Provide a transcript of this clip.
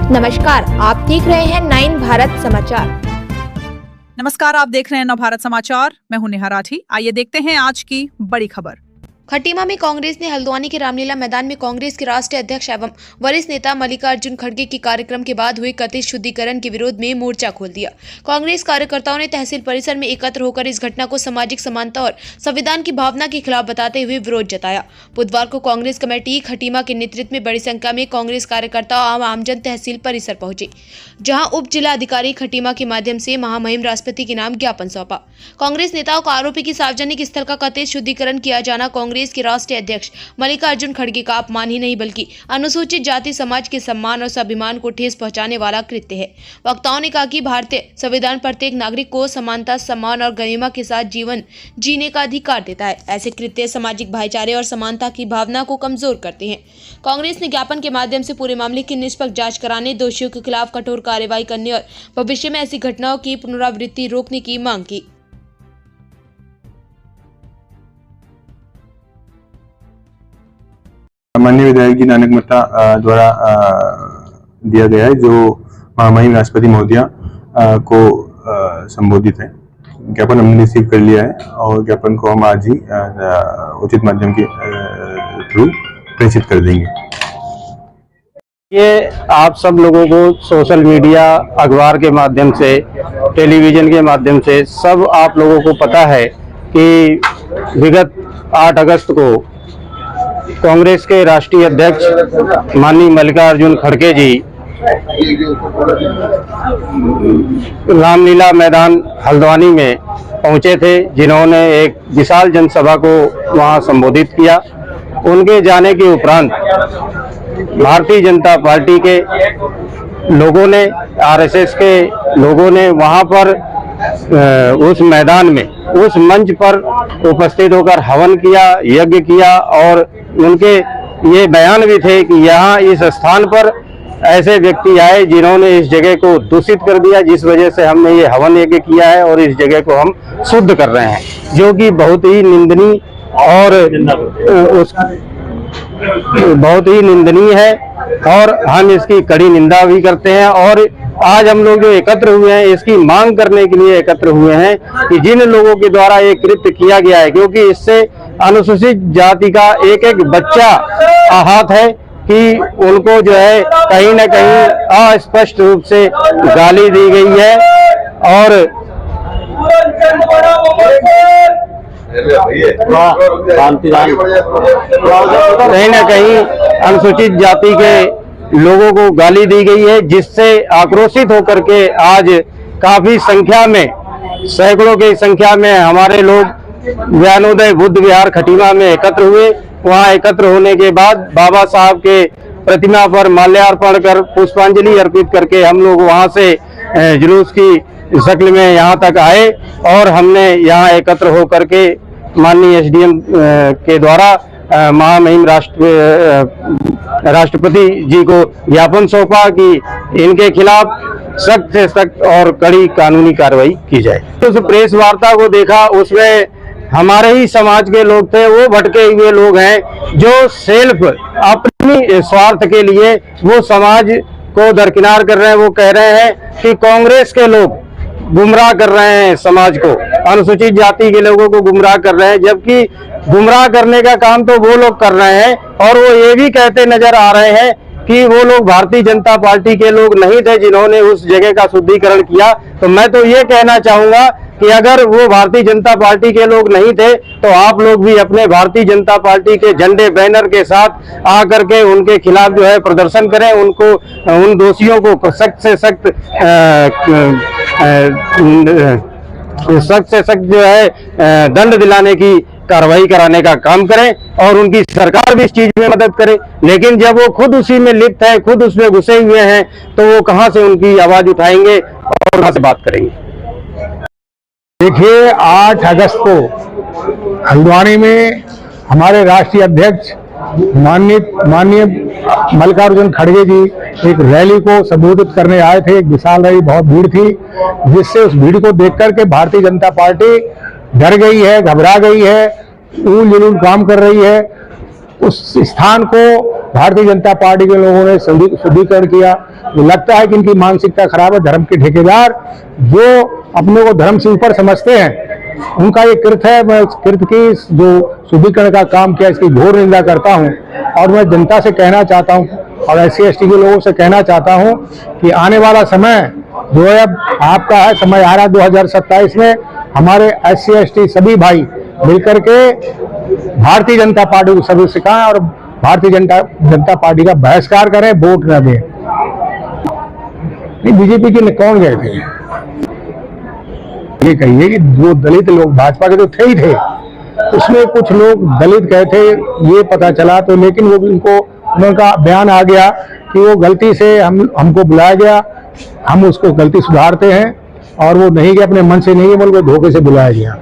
नमस्कार, आप देख रहे हैं 9 भारत समाचार। नमस्कार, आप देख रहे हैं 9 भारत समाचार। मैं हूं नेहा राठी। आइए देखते हैं आज की बड़ी खबर। खटीमा में कांग्रेस ने हल्द्वानी के रामलीला मैदान में कांग्रेस के राष्ट्रीय अध्यक्ष एवं वरिष्ठ नेता मल्लिकार्जुन खड़गे के कार्यक्रम के बाद हुए कथित शुद्धिकरण के विरोध में मोर्चा खोल दिया। कांग्रेस कार्यकर्ताओं ने तहसील परिसर में एकत्र होकर इस घटना को सामाजिक समानता और संविधान की भावना के खिलाफ बताते हुए विरोध जताया। बुधवार को कांग्रेस कमेटी खटीमा के नेतृत्व में बड़ी संख्या में कांग्रेस कार्यकर्ता और आमजन तहसील परिसर पहुंचे, जहां उप जिला अधिकारी खटीमा के माध्यम से महामहिम राष्ट्रपति के नाम ज्ञापन सौंपा। कांग्रेस नेताओं का आरोप है कि सार्वजनिक स्थल का कथित शुद्धिकरण किया जाना कांग्रेस के राष्ट्रीय अध्यक्ष मल्लिकार्जुन खड़गे का अपमान ही नहीं बल्कि अनुसूचित जाति समाज के सम्मान और स्वाभिमान को ठेस पहुंचाने वाला कृत्य है। वक्ताओं ने कहा कि भारतीय संविधान प्रत्येक नागरिक को समानता, सम्मान और गरिमा के साथ जीवन जीने का अधिकार देता है। ऐसे कृत्य सामाजिक भाईचारे और समानता की भावना को कमजोर करते हैं। कांग्रेस ने ज्ञापन के माध्यम से पूरे मामले की निष्पक्ष जांच कराने, दोषियों के खिलाफ कठोर कार्रवाई करने और भविष्य में ऐसी घटनाओं की पुनरावृत्ति रोकने की मांग की। माननीय विधायक जी नानक मत्ता द्वारा दिया गया है, जो महामहिम राष्ट्रपति महोदया को संबोधित है। ज्ञापन हमने रिसीव कर लिया है और ज्ञापन को हम आज ही उचित माध्यम के थ्रू प्रेषित कर देंगे। ये आप सब लोगों को सोशल मीडिया, अखबार के माध्यम से, टेलीविजन के माध्यम से सब आप लोगों को पता है कि विगत 8 अगस्त को कांग्रेस के राष्ट्रीय अध्यक्ष माननीय मल्लिकार्जुन खड़गे जी रामलीला मैदान हल्द्वानी में पहुंचे थे, जिन्होंने एक विशाल जनसभा को वहां संबोधित किया। उनके जाने के उपरांत भारतीय जनता पार्टी के लोगों ने, आरएसएस के लोगों ने वहां पर उस मैदान में, उस मंच पर उपस्थित होकर हवन किया, यज्ञ किया और उनके ये बयान भी थे कि यहाँ इस स्थान पर ऐसे व्यक्ति आए जिन्होंने इस जगह को दूषित कर दिया, जिस वजह से हमने ये हवन यज्ञ किया है और इस जगह को हम शुद्ध कर रहे हैं, जो कि बहुत ही निंदनीय है और हम इसकी कड़ी निंदा भी करते हैं। और आज हम लोग जो एकत्र हुए हैं, इसकी मांग करने के लिए एकत्र हुए हैं कि जिन लोगों के द्वारा ये कृत्य किया गया है, क्योंकि इससे अनुसूचित जाति का एक एक बच्चा आहत है कि उनको जो है कहीं न कहीं अस्पष्ट रूप से गाली दी गई है और कहीं न कहीं अनुसूचित जाति के लोगों को गाली दी गई है, जिससे आक्रोशित होकर के आज काफी संख्या में, सैकड़ों की संख्या में हमारे लोग ज्ञानोदय बुद्ध विहार खटीमा में एकत्र हुए। वहां एकत्र होने के बाद बाबा साहब के प्रतिमा पर माल्यार्पण कर पुष्पांजलि अर्पित करके हम लोग वहां से जुलूस की शक्ल में यहाँ तक आए और हमने यहाँ एकत्र होकर के माननीय एसडीएम के द्वारा महामहिम राष्ट्रपति जी को ज्ञापन सौंपा कि इनके खिलाफ सख्त से सख्त और कड़ी कानूनी कार्रवाई की जाए। तो उस प्रेस वार्ता को देखा, उसमें हमारे ही समाज के लोग थे, वो भटके हुए लोग हैं जो सिर्फ अपनी स्वार्थ के लिए वो समाज को दरकिनार कर रहे हैं। वो कह रहे हैं कि कांग्रेस के लोग गुमराह कर रहे हैं समाज को, अनुसूचित जाति के लोगों को गुमराह कर रहे हैं, जबकि गुमराह करने का काम तो वो लोग कर रहे हैं। और वो ये भी कहते नजर आ रहे हैं कि वो लोग भारतीय जनता पार्टी के लोग नहीं थे जिन्होंने उस जगह का शुद्धिकरण किया। तो मैं तो ये कहना चाहूंगा कि अगर वो भारतीय जनता पार्टी के लोग नहीं थे तो आप लोग भी अपने भारतीय जनता पार्टी के झंडे, बैनर के साथ आकर के उनके खिलाफ जो है प्रदर्शन करें, उनको, उन दोषियों को सख्त से सख्त जो है दंड दिलाने की कार्रवाई कराने का काम करें और उनकी सरकार भी इस चीज में मदद करे। लेकिन जब वो खुद उसी में लिप्त है, खुद उसमें घुसे हुए हैं, तो वो कहां से उनकी आवाज उठाएंगे और कहां से बात करेंगे। देखिए, 8 अगस्त को हल्द्वानी में हमारे राष्ट्रीय अध्यक्ष माननीय मल्लिकार्जुन खड़गे जी एक रैली को संबोधित करने आए थे। एक विशाल रैली, बहुत भीड़ थी, जिससे उस भीड़ को देख करके भारतीय जनता पार्टी डर गई है, घबरा गई है, ऊल जुलूल काम कर रही है। उस स्थान को भारतीय जनता पार्टी के लोगों ने शुद्धिकरण किया। मुझे लगता है कि इनकी मानसिकता खराब है। धर्म के ठेकेदार जो अपने को धर्म से ऊपर समझते हैं, उनका ये कृत्य है। मैं इस कृत्य की जो शुद्धिकरण का काम किया, इसकी घोर निंदा करता हूं। और मैं जनता से कहना चाहता हूं और SC/ST के लोगों से कहना चाहता हूं कि आने वाला समय जो है, अब आपका है, समय आ रहा 2027 में हमारे SC/ST सभी भाई मिलकर के भारतीय जनता पार्टी को सबक सिखाएं और भारतीय जनता पार्टी का बहिष्कार करें, वोट न दें। बीजेपी के कौन गए थे? ये कहिए कि जो दलित लोग भाजपा के तो थे ही थे, उसमें कुछ लोग दलित गए थे, ये पता चला। तो लेकिन वो भी उनका बयान आ गया कि वो गलती से हमको बुलाया गया, हम उसको गलती सुधारते हैं, और वो नहीं गए, अपने मन से नहीं है, बल्कि धोखे से बुलाया गया।